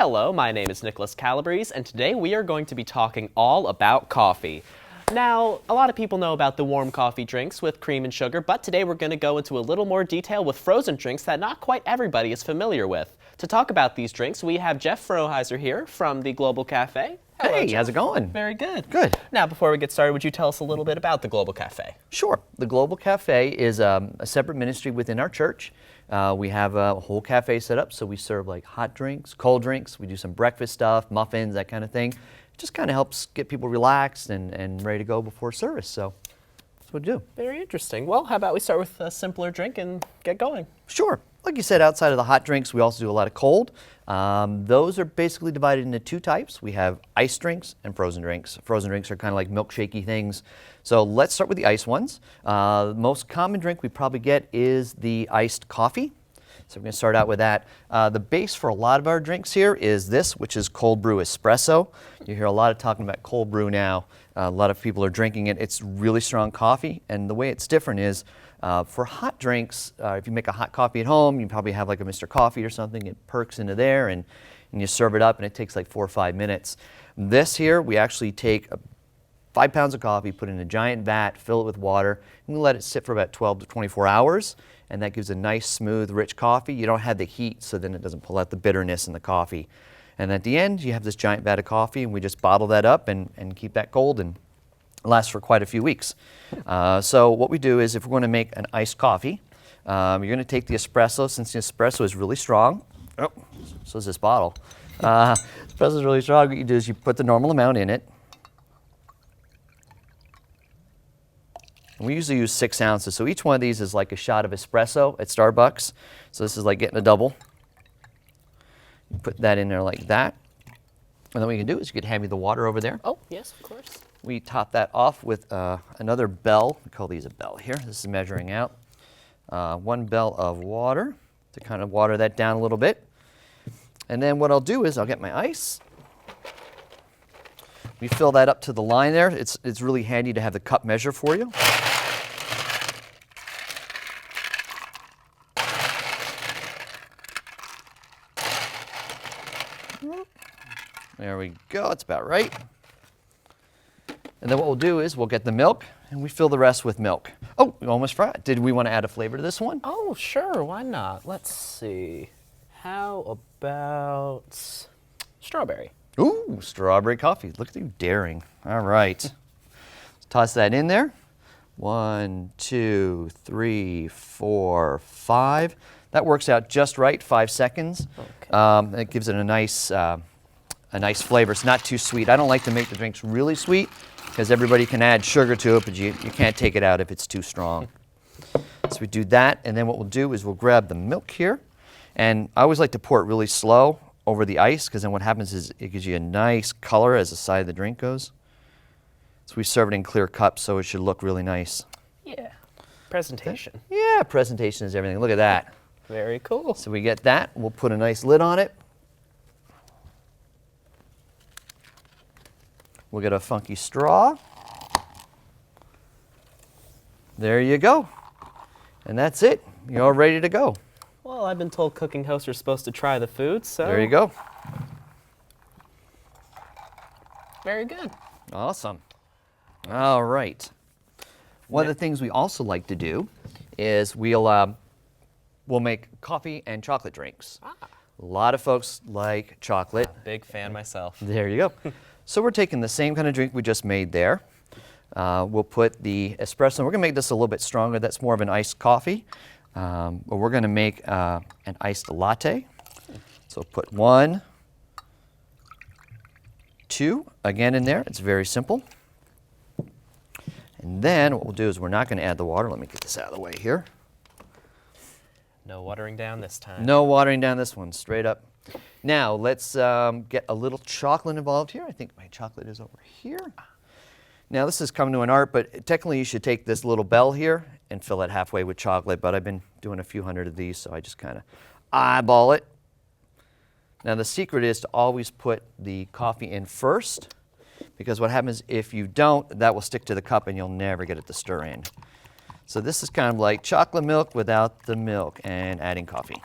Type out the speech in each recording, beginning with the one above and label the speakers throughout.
Speaker 1: Hello, my name is Nicholas Calabrese, and today we are going to be talking all about coffee. Now, a lot of people know about the warm coffee drinks with cream and sugar, but today we're going to go into a little more detail with frozen drinks that not quite everybody is familiar with. To talk about these drinks, we have Jeff Frohnheiser here from the Global Cafe. Hello,
Speaker 2: Hey,
Speaker 1: Jeff.
Speaker 2: how's it going?
Speaker 1: Very good.
Speaker 2: Good.
Speaker 1: Now, before we get started, would you tell us a little bit about the Global Cafe?
Speaker 2: Sure. The Global Cafe is a separate ministry within our church. We have a whole cafe set up, so we serve like hot drinks, cold drinks. We do some breakfast stuff, muffins, that kind of thing. It just kind of helps get people relaxed and ready to go before service, so that's what we do.
Speaker 1: Very interesting. Well, how about we start with a simpler drink and get going?
Speaker 2: Sure. Like you said, outside of the hot drinks, we also do a lot of cold. Those are basically divided into two types. We have ice drinks and frozen drinks. Frozen drinks are kind of like milkshakey things. So let's start with the ice ones. The most common drink we probably get is the iced coffee. So we're going to start out with that. The base for a lot of our drinks here is this, which is cold brew espresso. You hear a lot of talking about cold brew now. A lot of people are drinking it. It's really strong coffee, and the way it's different is for hot drinks, if you make a hot coffee at home, you probably have like a Mr. Coffee or something. It perks into there, and you serve it up, and it takes like 4 or 5 minutes. This here, we actually take 5 pounds of coffee, put it in a giant vat, fill it with water, and we let it sit for about 12 to 24 hours, and that gives a nice, smooth, rich coffee. You don't have the heat, so then it doesn't pull out the bitterness in the coffee. And at the end, you have this giant vat of coffee, and we just bottle that up and keep that cold, and it lasts for quite a few weeks. So what we do is if we're going to make an iced coffee, you're going to take the espresso. Since the espresso is really strong, so is this bottle. Espresso is really strong. What you do is you put the normal amount in it. And we usually use 6 ounces, so each one of these is like a shot of espresso at Starbucks. So this is like getting a double. You put that in there like that. And then what you can do is you could hand me the water over there.
Speaker 1: Oh, yes, of course.
Speaker 2: We top that off with another bell. We call these a bell here. This is measuring out. 1 bell of water to kind of water that down a little bit. And then what I'll do is I'll get my ice. We fill that up to the line there. It's really handy to have the cup measure for you. There we go. That's about right. And then what we'll do is we'll get the milk, and we fill the rest with milk. Oh, we almost forgot. Did we want to add a flavor to this one?
Speaker 1: Oh, sure. Why not? Let's see. How about strawberry?
Speaker 2: Ooh, strawberry coffee. Look at you daring. All right. Let's toss that in there. 1, 2, 3, 4, 5. That works out just right, 5 seconds. Okay. It gives it a nice flavor. It's not too sweet. I don't like to make the drinks really sweet because everybody can add sugar to it, but you can't take it out if it's too strong. So we do that, and then what we'll do is we'll grab the milk here, and I always like to pour it really slow over the ice because then what happens is it gives you a nice color as the side of the drink goes. So we serve it in clear cups so it should look really nice.
Speaker 1: Yeah. Presentation.
Speaker 2: Yeah, presentation is everything. Look at that.
Speaker 1: Very cool.
Speaker 2: So we get that. We'll put a nice lid on it. We'll get a funky straw. There you go. And that's it. You're all ready to go.
Speaker 1: Well, I've been told cooking hosts are supposed to try the food, so...
Speaker 2: There you go.
Speaker 1: Very good.
Speaker 2: Awesome. All right. One of the things we also like to do is we'll make coffee and chocolate drinks. A lot of folks like chocolate.
Speaker 1: Big fan myself.
Speaker 2: There you go. So we're taking the same kind of drink we just made there. We'll put the espresso. We're going to make this a little bit stronger. That's more of an iced coffee. But we're going to make an iced latte. So put 1, 2, again in there. It's very simple. And then what we'll do is we're not going to add the water. Let me get this out of the way here.
Speaker 1: No watering down this time.
Speaker 2: No watering down this one, straight up. Now let's get a little chocolate involved here. I think my chocolate is over here. Now this is coming to an art, but technically you should take this little bell here and fill it halfway with chocolate, but I've been doing a few hundred of these, so I just kind of eyeball it. Now the secret is to always put the coffee in first, because what happens if you don't, that will stick to the cup and you'll never get it to stir in. So this is kind of like chocolate milk without the milk and adding coffee.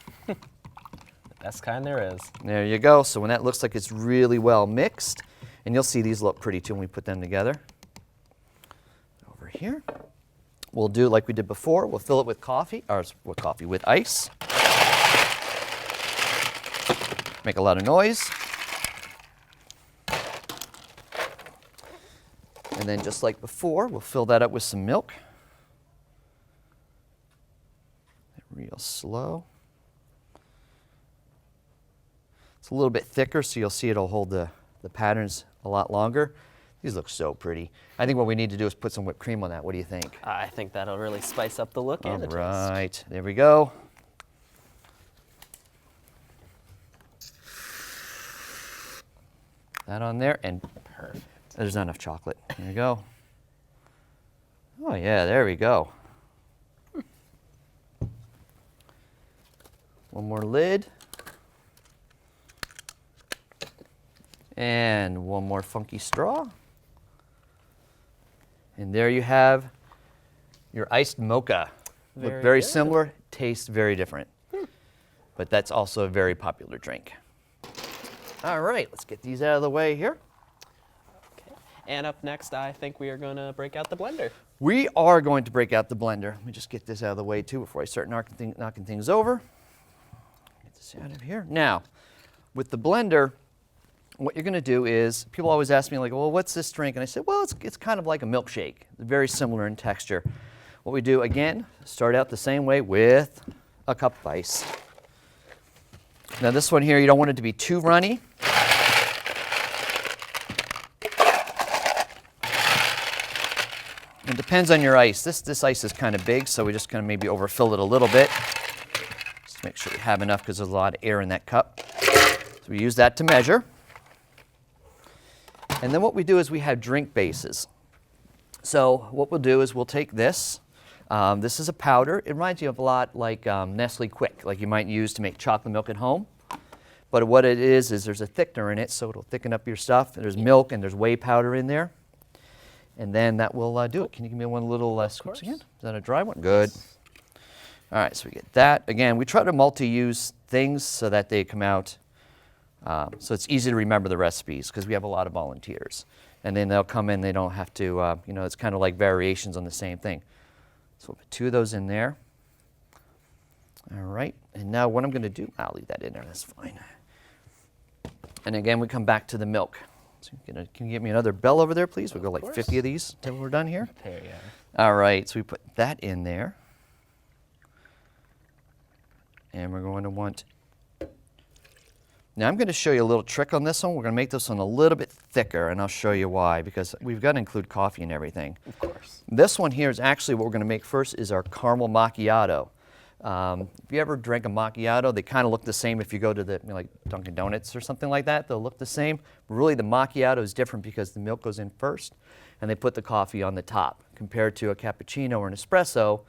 Speaker 1: Best kind there is.
Speaker 2: There you go. So when that looks like it's really well mixed, and you'll see these look pretty too when we put them together. Over here, we'll do like we did before. We'll fill it with coffee, or with ice. Make a lot of noise. And then just like before, we'll fill that up with some milk. Real slow. It's a little bit thicker, so you'll see it'll hold the patterns a lot longer. These look so pretty. I think what we need to do is put some whipped cream on that. What do you think?
Speaker 1: I think that'll really spice up the look and the taste.
Speaker 2: All right, there we go. That on there, and
Speaker 1: Perfect.
Speaker 2: there's not enough chocolate. There you go. Oh yeah, there we go. One more lid. And one more funky straw. And there you have your iced mocha. Look very
Speaker 1: good.
Speaker 2: similar, tastes very different. But that's also a very popular drink. All right, let's get these out of the way here.
Speaker 1: Okay. And up next, I think we are going to break out the blender.
Speaker 2: We are going to break out the blender. Let me just get this out of the way too before I start knocking things over. Get this out of here. Now, with the blender, what you're going to do is, people always ask me like, well, what's this drink? And I said, well, it's kind of like a milkshake, very similar in texture. What we do, again, start out the same way with a cup of ice. Now this one here, you don't want it to be too runny. It depends on your ice. This ice is kind of big, so we just kind of maybe overfill it a little bit. Just to make sure we have enough because there's a lot of air in that cup. So we use that to measure. And then what we do is we have drink bases. So what we'll do is we'll take this. This is a powder. It reminds you of a lot like Nestle Quick, like you might use to make chocolate milk at home. But what it is there's a thickener in it, so it'll thicken up your stuff. There's milk and there's whey powder in there. And then that will do it. Can you give me one little scoop again? Is that a dry one? Good. All right, so we get that. Again, we try to multi-use things so that they come out, so it's easy to remember the recipes because we have a lot of volunteers. And then they'll come in, they don't have to, it's kind of like variations on the same thing. So we'll put 2 of those in there. All right, and now what I'm going to do, I'll leave that in there, that's fine. And again, we come back to the milk. So can you get me another bell over there, please? We'll go like 50 of these until we're done here.
Speaker 1: There you go.
Speaker 2: All right, so we put that in there. And we're going to want, now I'm going to show you a little trick on this one. We're going to make this one a little bit thicker, and I'll show you why, because we've got to include coffee and everything.
Speaker 1: Of course.
Speaker 2: This one here is actually what we're going to make first is our caramel macchiato. If you ever drink a macchiato, they kind of look the same if you go to the like Dunkin' Donuts or something like that. They'll look the same. But really, the macchiato is different because the milk goes in first, and they put the coffee on the top, compared to a cappuccino or an espresso,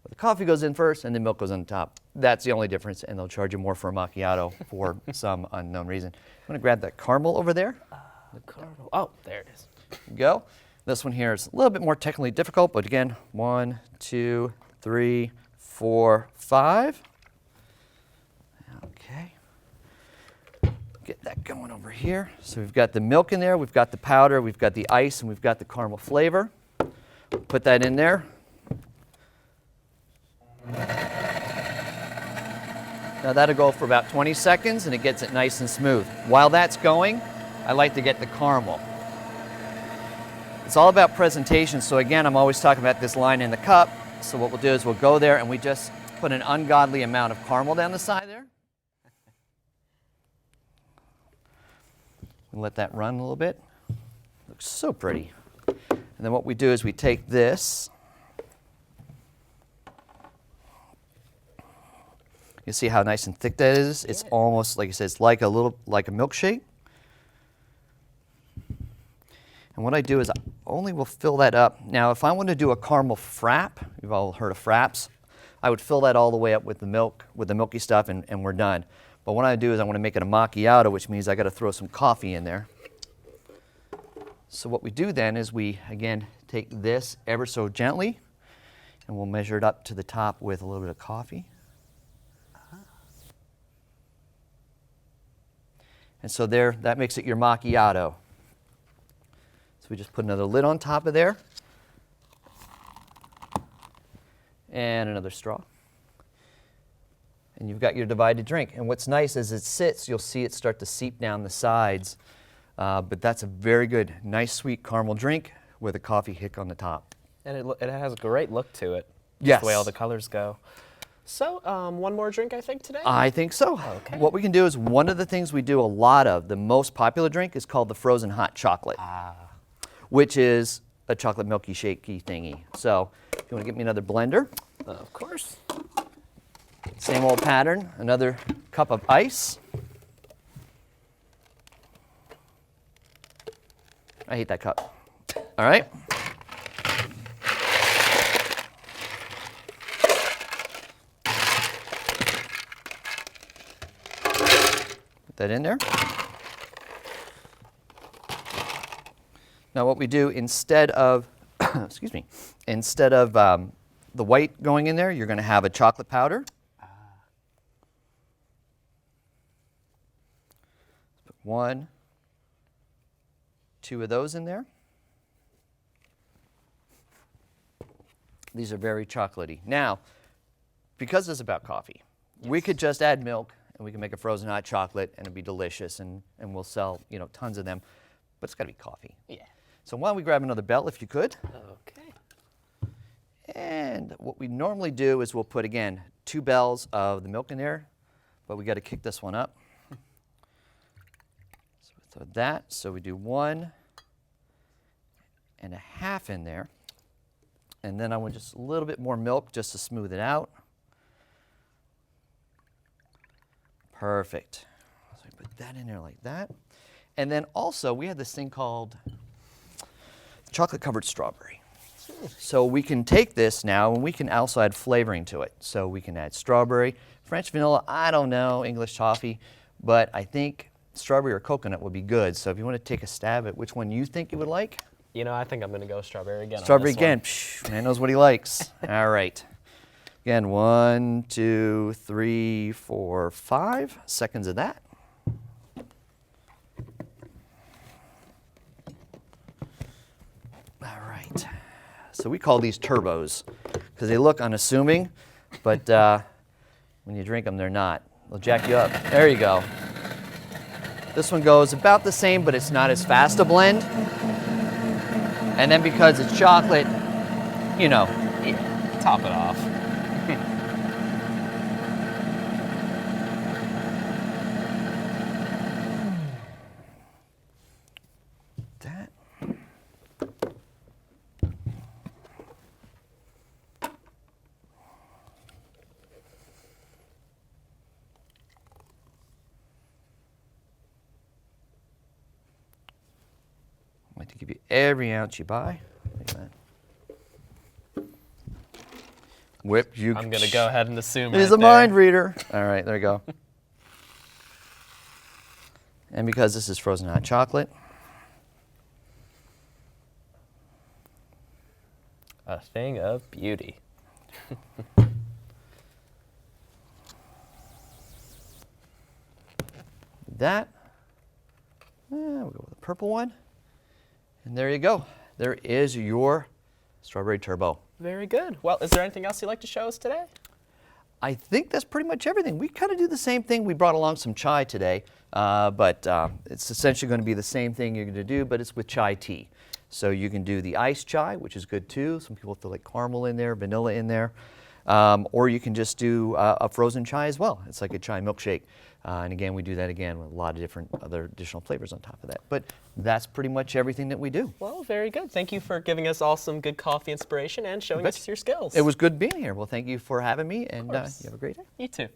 Speaker 2: where the coffee goes in first and the milk goes on the top. That's the only difference, and they'll charge you more for a macchiato for some unknown reason. I'm going to grab that caramel over there.
Speaker 1: The caramel. Oh, there it is.
Speaker 2: There you go. This one here is a little bit more technically difficult, but again, 1, 2, 3, 4, 5. Okay. Get that going over here. So we've got the milk in there, we've got the powder, we've got the ice, and we've got the caramel flavor. Put that in there. Now that'll go for about 20 seconds and it gets it nice and smooth. While that's going, I like to get the caramel. It's all about presentation, so again, I'm always talking about this line in the cup. So what we'll do is we'll go there and we just put an ungodly amount of caramel down the side there. And let that run a little bit. Looks so pretty. And then what we do is we take this. You see how nice and thick that is? It's almost, like I said, it's like a milkshake. And what I do is I only will fill that up. Now, if I want to do a caramel frap, you've all heard of fraps, I would fill that all the way up with the milk, with the milky stuff, and we're done. But what I do is I want to make it a macchiato, which means I got to throw some coffee in there. So what we do then is we, again, take this ever so gently, and we'll measure it up to the top with a little bit of coffee. And so there, that makes it your macchiato. So we just put another lid on top of there. And another straw. And you've got your divided drink. And what's nice as it sits, you'll see it start to seep down the sides. But that's a very good, nice sweet caramel drink with a coffee hick on the top.
Speaker 1: And it has a great look to it.
Speaker 2: Yes.
Speaker 1: The way all the colors go. So, one more drink, I think, today?
Speaker 2: I think so.
Speaker 1: Okay.
Speaker 2: What we can do is one of the things we do a lot of, the most popular drink is called the frozen hot chocolate, which is a chocolate milky shakey thingy. So if you want to get me another blender.
Speaker 1: Of course.
Speaker 2: Same old pattern, another cup of ice. I hate that cup. All right. Put that in there. Now what we do instead of, excuse me, instead of the white going in there, you're going to have a chocolate powder. Put 1, 2 of those in there. These are very chocolatey. Now, because this is about coffee, we could just add milk and we can make a frozen hot chocolate and it'd be delicious and we'll sell, you know, tons of them, but it's got to be coffee.
Speaker 1: Yeah.
Speaker 2: So why don't we grab another bell if you could.
Speaker 1: Okay.
Speaker 2: And what we normally do is we'll put, again, 2 bells of the milk in there, but we got to kick this one up. So we throw that, so we do 1 1/2 in there. And then I want just a little bit more milk just to smooth it out. Perfect. So we put that in there like that. And then also we have this thing called chocolate covered strawberry. So we can take this now and we can also add flavoring to it. So we can add strawberry, French vanilla, I don't know, English toffee, but I think strawberry or coconut would be good. So if you want to take a stab at which one you think you would like.
Speaker 1: You know, I think I'm going to go strawberry again.
Speaker 2: Strawberry
Speaker 1: on this one.
Speaker 2: again. Psh, man knows what he likes. All right. Again, 1, 2, 3, 4, 5 seconds of that. All right. So we call these turbos because they look unassuming, but when you drink them, they're not. They'll jack you up. There you go. This one goes about the same, but it's not as fast a blend. And then because it's chocolate, you know.
Speaker 1: Yeah, top it off.
Speaker 2: That. I like to give you every ounce you buy. Look at that. Whip, you.
Speaker 1: I'm going to go ahead and assume
Speaker 2: He's
Speaker 1: right
Speaker 2: a mind
Speaker 1: there.
Speaker 2: reader. All right, there you go. And because this is frozen hot chocolate,
Speaker 1: A thing of beauty.
Speaker 2: that, we'll go with the purple one. And there you go. There is your strawberry turbo.
Speaker 1: Very good. Well, is there anything else you'd like to show us today?
Speaker 2: I think that's pretty much everything. We kind of do the same thing. We brought along some chai today, but it's essentially going to be the same thing you're going to do, but it's with chai tea. So you can do the iced chai, which is good too. Some people throw like caramel in there, vanilla in there. Or you can just do a frozen chai as well. It's like a chai milkshake. And again, we do that again with a lot of different other additional flavors on top of that. But that's pretty much everything that we do.
Speaker 1: Well, very good. Thank you for giving us all some good coffee inspiration and showing us your skills.
Speaker 2: It was good being here. Well, thank you for having me, and you have a great day.
Speaker 1: You too.